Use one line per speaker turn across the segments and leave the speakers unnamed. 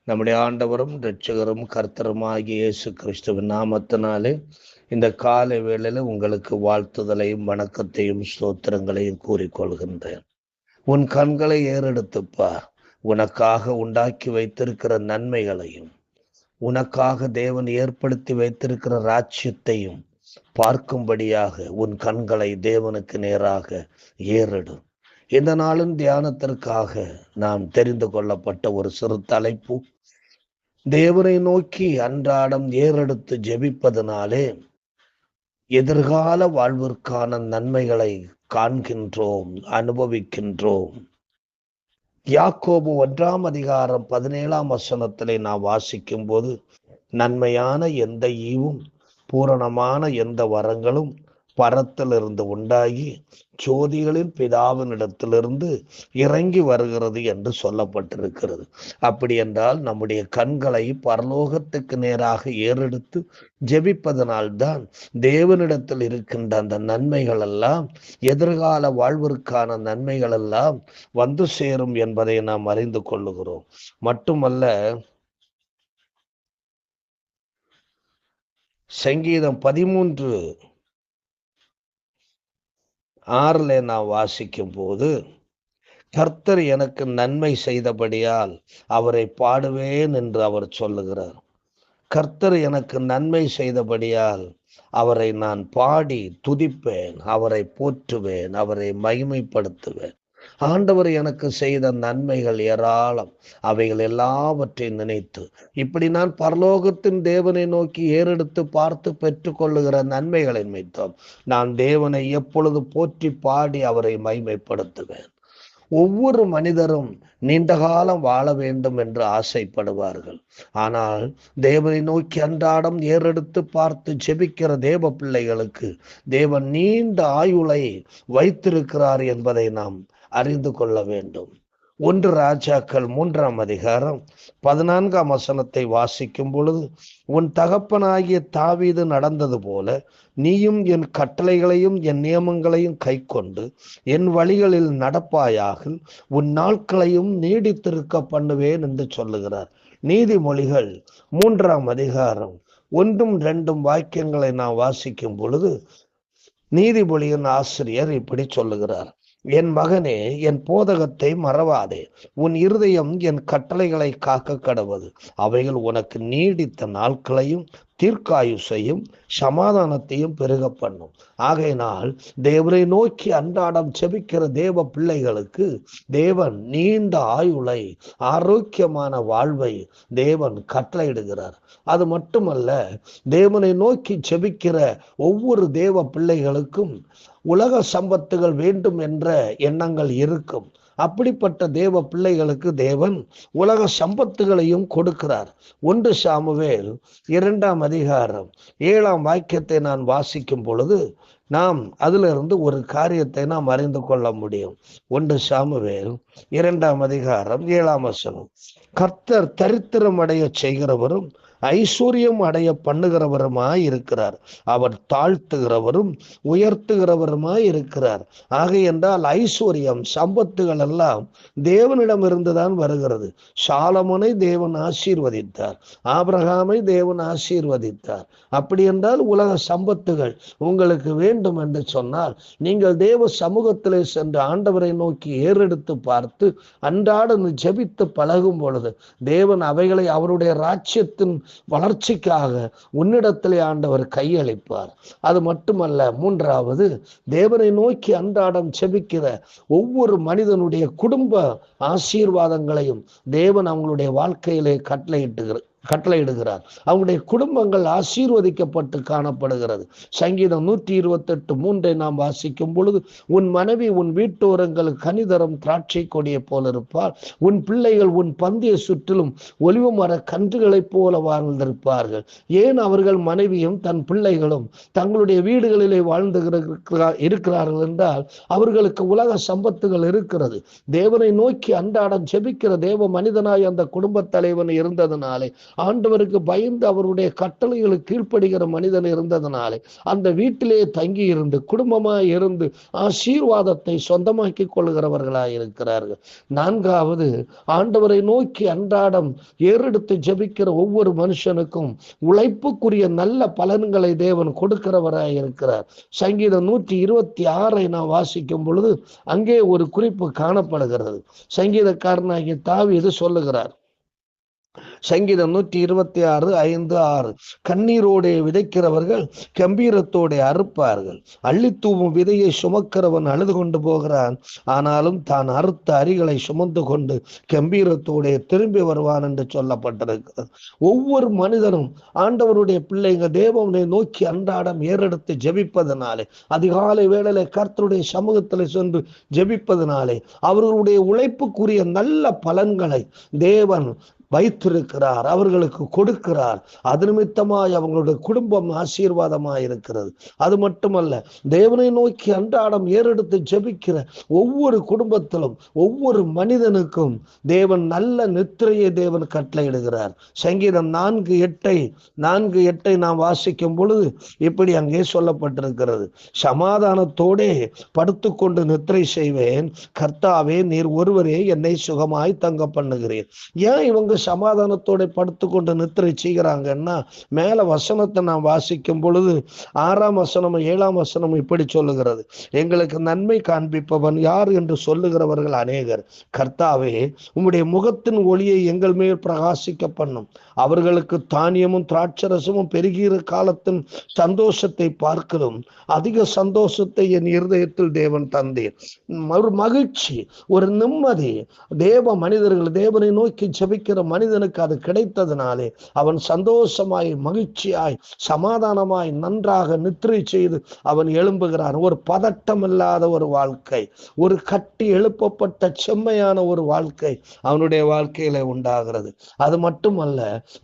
நம்முடைய ஆண்டவரும் இரட்சகரும் கர்த்தருமாகிய இயேசு கிறிஸ்துவின் நாமத்தினாலே இந்த காலை வேளையில உங்களுக்கு வாழ்த்துதலையும் வணக்கத்தையும் ஸ்தோத்திரங்களையும் கூறிக்கொள்கின்றேன். உன் கண்களை ஏறெடுத்துப் பார். உனக்காக உண்டாக்கி வைத்திருக்கிற நன்மைகளையும் உனக்காக தேவன் ஏற்படுத்தி வைத்திருக்கிற ராஜ்யத்தையும் பார்க்கும்படியாக உன் கண்களை தேவனுக்கு நேராக ஏறெடு. இந்த நாளின் தியானத்திற்காக நாம் தெரிந்து கொள்ளப்பட்ட ஒரு சிறு தலைப்பு, தேவனை நோக்கி அன்றாடம் ஏறெடுத்து ஜெபிப்பதனாலே எதிர்கால வாழ்விற்கான நன்மைகளை காண்கின்றோம், அனுபவிக்கின்றோம். யாக்கோபு 1 அதிகாரம் 17 வசனத்திலே நாம் வாசிக்கும் போது, நன்மையான எந்த ஈவும் பூரணமான எந்த வரங்களும் பரத்திலிருந்து உண்டாகி ஜோதிகளின் பிதாவினிடத்திலிருந்து இறங்கி வருகிறது என்று சொல்லப்பட்டிருக்கிறது. அப்படி என்றால் நம்முடைய கண்களை பரலோகத்துக்கு நேராக ஏறெடுத்து ஜெபிப்பதனால்தான் தேவனிடத்தில் இருக்கின்ற அந்த நன்மைகள் எல்லாம், எதிர்கால வாழ்விற்கான நன்மைகள் எல்லாம் வந்து சேரும் என்பதை நாம் அறிந்து கொள்ளுகிறோம். மட்டுமல்ல, சங்கீதம் 13:6 நான் வாசிக்கும் போது, கர்த்தர் எனக்கு நன்மை செய்தபடியால் அவரை பாடுவேன் என்று அவர் சொல்லுகிறார். கர்த்தர் எனக்கு நன்மை செய்தபடியால் அவரை நான் பாடி துதிப்பேன், அவரை போற்றுவேன், அவரை மகிமைப்படுத்துவேன். ஆண்டவர் எனக்கு செய்த நன்மைகள் ஏராளம். அவைகள் எல்லாவற்றையும் நினைத்து இப்படி நான் பரலோகத்தின் தேவனை நோக்கி ஏறெடுத்து பார்த்து பெற்றுக்கொள்ளுகிற நன்மைகளை நிமித்தம் நான் தேவனை எப்பொழுது போற்றி பாடி அவரை மகிமைப்படுத்துவேன். ஒவ்வொரு மனிதரும் நீண்ட காலம் வாழ வேண்டும் என்று ஆசைப்படுவார்கள். ஆனால் தேவனை நோக்கி அன்றாடம் ஏறெடுத்து பார்த்து ஜெபிக்கிற தேவ பிள்ளைகளுக்கு தேவன் நீண்ட ஆயுளை வைத்திருக்கிறார் என்பதை நாம் அறிந்து கொள்ள வேண்டும். 1 ராஜாக்கள் 3 அதிகாரம் 14 வசனத்தை வாசிக்கும் பொழுது, உன் தகப்பனாகிய தாவீது நடந்தது போல நீயும் என் கட்டளைகளையும் என் நியமங்களையும் கைக்கொண்டு என் வழிகளில் நடப்பாயாக, உன் நாட்களையும் நீடித்திருக்க பண்ணுவேன் என்று சொல்லுகிறார். நீதிமொழிகள் 3 அதிகாரம் 1-2 வாக்கியங்களை நான் வாசிக்கும் பொழுது, நீதிமொழியின் ஆசிரியர் இப்படி சொல்லுகிறார்: என் மகனே, என் போதகத்தை மறவாதே, உன் இருதயம் என் கட்டளைகளை காக்க கடவது. அவைகள் உனக்கு நீடித்த நாட்களையும் தீர்க்காயுசையும் சமாதானத்தையும் பெருக பண்ணும். ஆகையினால் தேவனை நோக்கி அன்றாடம் செபிக்கிற தேவ பிள்ளைகளுக்கு தேவன் நீண்ட ஆயுளை, ஆரோக்கியமான வாழ்வை தேவன் கட்டளையிடுகிறார். அது மட்டுமல்ல, தேவனை நோக்கி செபிக்கிற ஒவ்வொரு தேவ பிள்ளைகளுக்கும் உலக சம்பத்துகள் வேண்டும் என்ற எண்ணங்கள் இருக்கும். அப்படிப்பட்ட தேவ பிள்ளைகளுக்கு தேவன் உலக சம்பத்துகளையும் கொடுக்கிறார். 1 சாமுவேல் 2 அதிகாரம் 7 வாக்கியத்தை நான் வாசிக்கும் பொழுது, நாம் அதிலிருந்து ஒரு காரியத்தை நாம் அறிந்து கொள்ள முடியும். 1 சாமுவேல் 2 அதிகாரம் 7 வசனம், கர்த்தர் தரித்திரம் அடைய செய்கிறவரும் ஐஸ்வர்யம் அடைய பண்ணுகிறவருமாய் இருக்கிறார். அவர் தாழ்த்துகிறவரும் உயர்த்துகிறவருமாய் இருக்கிறார். ஆகையென்றால் ஐஸ்வர்யம், சம்பத்துகள் எல்லாம் தேவனிடம் இருந்துதான் வருகிறது. சாலமோனை தேவன் ஆசீர்வதித்தார், ஆபிரகாமை தேவன் ஆசீர்வதித்தார். அப்படி என்றால் உலக சம்பத்துகள் உங்களுக்கு வேண்டும் என்று சொன்னால், நீங்கள் தேவ சமூகத்திலே சென்று ஆண்டவரை நோக்கி ஏறெடுத்து பார்த்து அன்றாடம் ஜெபித்து பழகும் பொழுது தேவன் அவைகளை அவருடைய ராஜ்யத்தின் வளர்ச்சிக்காக உன்னிடத்திலே ஆண்டவர் கையளிப்பார். அது மட்டுமல்ல, 3வது, தேவனை நோக்கி அன்றாடம் செபிக்கிற ஒவ்வொரு மனிதனுடைய குடும்ப ஆசீர்வாதங்களையும் தேவன் அவங்களுடைய வாழ்க்கையிலே கட்டளையிடுகிறார். அவங்களுடைய குடும்பங்கள் ஆசீர்வதிக்கப்பட்டு காணப்படுகிறது. சங்கீதம் 128:3 நாம் வாசிக்கும் பொழுது, உன் மனைவி உன் வீட்டோரங்கள் கனிதரும் திராட்சை கொடியை போல இருப்பார், உன் பிள்ளைகள் உன் பந்திய சுற்றிலும் ஒலிவ மர கன்றுகளைப் போல வாழ்ந்திருப்பார்கள். ஏன் அவர்கள் மனைவியும் தன் பிள்ளைகளும் தங்களுடைய வீடுகளிலே இருக்கிறார்கள் என்றால், அவர்களுக்கு உலக சம்பத்துகள் இருக்கிறது. தேவனை நோக்கி அன்றாடம் ஜெபிக்கிற தேவ மனிதனாய் அந்த குடும்ப தலைவன் இருந்ததுனாலே ஆண்டவருக்கு பயந்து அவருடைய கட்டளைகளுக்கு கீழ்ப்படுகிற மனிதன் இருந்ததுனாலே அந்த வீட்டிலே தங்கி இருந்து குடும்பமாய் இருந்து ஆசீர்வாதத்தை சொந்தமாக்கி கொள்கிறவர்களாய் இருக்கிறார்கள். நான்காவது, ஆண்டவரை நோக்கி அன்றாடம் ஏறெடுத்து ஜெபிக்கிற ஒவ்வொரு மனுஷனுக்கும் உழைப்புக்குரிய நல்ல பலன்களை தேவன் கொடுக்கிறவராய் இருக்கிறார். சங்கீதம் 126 நான் வாசிக்கும் பொழுது அங்கே ஒரு குறிப்பு காணப்படுகிறது. சங்கீதக்காரனாகிய தாவீது சொல்லுகிறார், சங்கீதம் 126:5-6, கண்ணீரோடே விதைக்கிறவர்கள் கம்பீரத்தோட அறுப்பார்கள். அள்ளித்தூவும் விதையை சுமக்கிறவன் அழுது கொண்டு போகிறான், ஆனாலும் தான் அறுத்த அரிகளை சுமந்து கொண்டு கம்பீரத்தோட திரும்பி வருவான் என்று சொல்லப்பட்டிருக்கிறது. ஒவ்வொரு மனிதனும் ஆண்டவருடைய பிள்ளைங்க தேவனை நோக்கி அன்றாடம் ஏறெடுத்து ஜெபிப்பதனாலே, அதிகாலை வேளையிலே கர்த்தருடைய சமூகத்தில் சென்று ஜெபிப்பதனாலே அவர்களுடைய உழைப்புக்குரிய நல்ல பலன்களை தேவன் வைத்திருக்கிறார், அவர்களுக்கு கொடுக்கிறார். அது நிமித்தமாய் அவங்களுடைய குடும்பம் ஆசீர்வாதமாய் இருக்கிறது. அது மட்டுமல்ல, தேவனை நோக்கி அன்றாடம் ஏறெடுத்து ஜெபிக்கிற ஒவ்வொரு குடும்பத்திலும் ஒவ்வொரு மனிதனுக்கும் தேவன் நல்ல நித்திரையை தேவன் கட்டளையிடுகிறார். சங்கீதம் 4:8 நாம் வாசிக்கும் பொழுது இப்படி அங்கே சொல்லப்பட்டிருக்கிறது, சமாதானத்தோடே படுத்துக்கொண்டு நித்திரை செய்வேன், கர்த்தாவே நீர் ஒருவரே என்னை சுகமாய் தங்க பண்ணுகிறீர். ஏன் இவங்க சமாதானத்தோட படுத்துக்கொண்டு நித்திரை செய்கிறாங்கன்னா, மேல வசனத்தை நான் வாசிக்கும் பொழுது 6ஆம் வசனம் 7ஆம் வசனம் இப்படி சொல்லுகிறது, எங்களுக்கு நன்மை காண்பிப்பவன் யார் என்று சொல்லுகிறவர்கள் அநேகர். கர்த்தாவே உம்முடைய முகத்தின் ஒளியை எங்கள் மேல் பிரகாசிக்க பண்ணும். அவர்களுக்கு தானியமும் திராட்சரசமும் பெருகிற காலத்தின் சந்தோஷத்தை பார்க்கிறோம் அதிக சந்தோஷத்தை என் இருதயத்தில் தேவன் தந்தீர். ஒரு மகிழ்ச்சி, ஒரு நிம்மதி, மனிதர்கள் தேவனை நோக்கி ஜெபிக்கிற மனிதனுக்கு அது கிடைத்ததுனாலே அவன் சந்தோஷமாய் மகிழ்ச்சியாய் சமாதானமாய் நன்றாக நித்திரை செய்து அவன் எழும்புகிறான். ஒரு பதட்டம் இல்லாத ஒரு வாழ்க்கை, ஒரு கட்டி எழுப்பப்பட்ட செம்மையான ஒரு வாழ்க்கை அவனுடைய வாழ்க்கையில உண்டாகிறது. அது மட்டுமல்ல,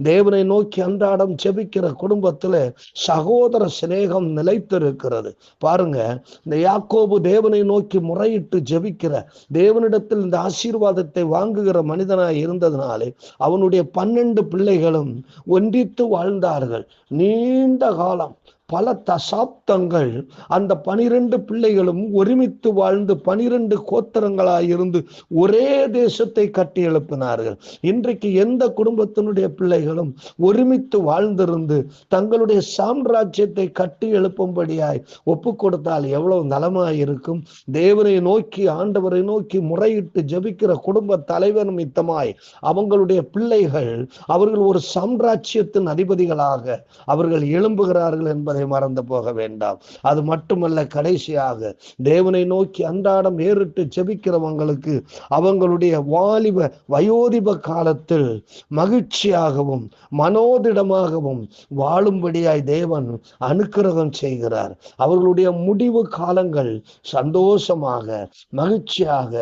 தேவனை நோக்கி அன்றாடம் ஜெபிக்கிற குடும்பத்துல சகோதர சிநேகம் நிலைத்திருக்கிறது. பாருங்க, இந்த யாக்கோபு தேவனை நோக்கி முறையிட்டு ஜெபிக்கிற, தேவனிடத்தில் இந்த ஆசீர்வாதத்தை வாங்குகிற மனிதனாய் இருந்ததுனாலே அவனுடைய 12 பிள்ளைகளும் ஒன்றித்து வாழ்ந்தார்கள். நீண்ட காலம், பல தசாப்தங்கள் அந்த 12 பிள்ளைகளும் ஒருமித்து வாழ்ந்து 12 கோத்திரங்களாயிருந்து ஒரே தேசத்தை கட்டி எழுப்பினார்கள். இன்றைக்கு எந்த குடும்பத்தினுடைய பிள்ளைகளும் ஒருமித்து வாழ்ந்திருந்து தங்களுடைய சாம்ராஜ்யத்தை கட்டி எழுப்பும்படியாய் ஒப்பு கொடுத்தால் எவ்வளவு நலமாய் இருக்கும். தேவனை நோக்கி ஆண்டவரை நோக்கி முறையிட்டு ஜெபிக்கிற குடும்ப தலைவர் நிமித்தமாய் அவங்களுடைய பிள்ளைகள், அவர்கள் ஒரு சாம்ராஜ்யத்தின் அதிபதிகளாக அவர்கள் எழும்புகிறார்கள் என்பதை மறந்து போக வேண்டாம். அது மட்டுமல்ல, கடைசியாக தேவனை நோக்கி அன்றாடம் ஏறிட்டு ஜெபிக்கிறவங்களுக்கு அவங்களுடைய வாலிப வயோதிப காலத்தில் மகிழ்ச்சியாகவும் மனோதிடமாகவும் வாழும்படியாய் தேவன் அனுக்கிரகம் செய்கிறார். அவர்களுடைய முடிவு காலங்கள் சந்தோஷமாக மகிழ்ச்சியாக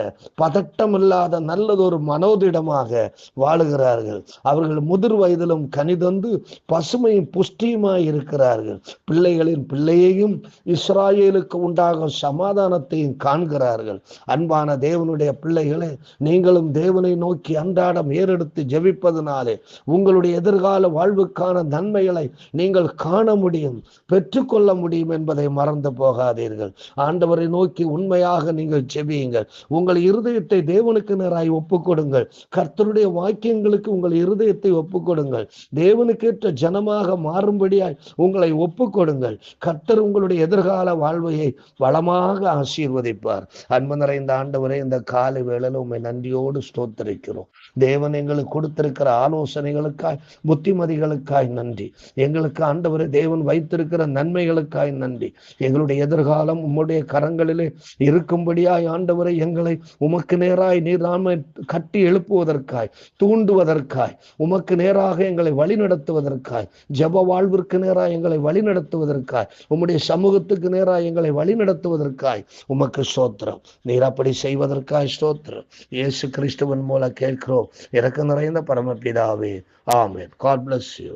பதட்டமில்லாத நல்லதொரு மனோதிடமாக வாழுகிறார்கள். அவர்கள் முதிர் வயதிலும் கனிதந்து பசுமையும் புஷ்டியுமாய் இருக்கிறார்கள். பிள்ளைகளின் பிள்ளையையும் இஸ்ராயேலுக்கு உண்டாகும் சமாதானத்தையும் காண்கிறார்கள். அன்பான தேவனுடைய பிள்ளைகளே, நீங்களும் தேவனை நோக்கி அன்றாடம் ஏறெடுத்து ஜெபிப்பதனாலே உங்களுடைய எதிர்கால வாழ்வுக்கான நன்மைகளை நீங்கள் காண முடியும், பெற்றுக்கொள்ள முடியும் என்பதை மறந்து போகாதீர்கள். ஆண்டவரை நோக்கி உண்மையாக நீங்கள் ஜெபியுங்கள். உங்கள் இருதயத்தை தேவனுக்கு நேராய் ஒப்புக்கொடுங்கள். கர்த்தருடைய வாக்கியங்களுக்கு உங்கள் இருதயத்தை ஒப்புக்கொடுங்கள். தேவனுக்கேற்ற ஜனமாக மாறும்படியாய் உங்களை ஒப்புக்கொடுங்கள். கர்த்தர் உங்களுடைய எதிர்கால வாழ்வையை வளமாக ஆசீர்வதிப்பார். அன்பு நிறைந்த ஆண்டவரே, இந்த காலை வேளையில உம்மை நன்றியோடு ஸ்தோத்திரிக்கிறோம். தேவன் எங்களுக்கு கொடுத்திருக்கிற ஆலோசனைகளுக்காய், புத்திமதிகளுக்காய் நன்றி. எங்களுக்கு ஆண்டவரே தேவன் வைத்திருக்கிற நன்மைகளுக்காய் நன்றி. எங்களுடைய எதிர்காலம் உம்முடைய கரங்களிலே இருக்கும்படியாய் ஆண்டவரை எங்களை உமக்கு நேராய் நீர் நாம கட்டி எழுப்புவதற்காய், தூண்டுவதற்காய், உமக்கு நேராக எங்களை வழிநடத்துவதற்காய், ஜெப வாழ்விற்கு நேராக எங்களை வழிநடத்துவதற்காய், உம்முடைய சமூகத்துக்கு நேராக எங்களை வழிநடத்துவதற்காய் உமக்கு ஸ்தோத்திரம். நீர் அப்படி செய்வதற்காய் ஸ்தோத்திரம். இயேசு கிறிஸ்துவின் மூலம் கேட்கிறோம். இரக்கம் நிறைந்த பரமபிதாவே, ஆமென். God bless you.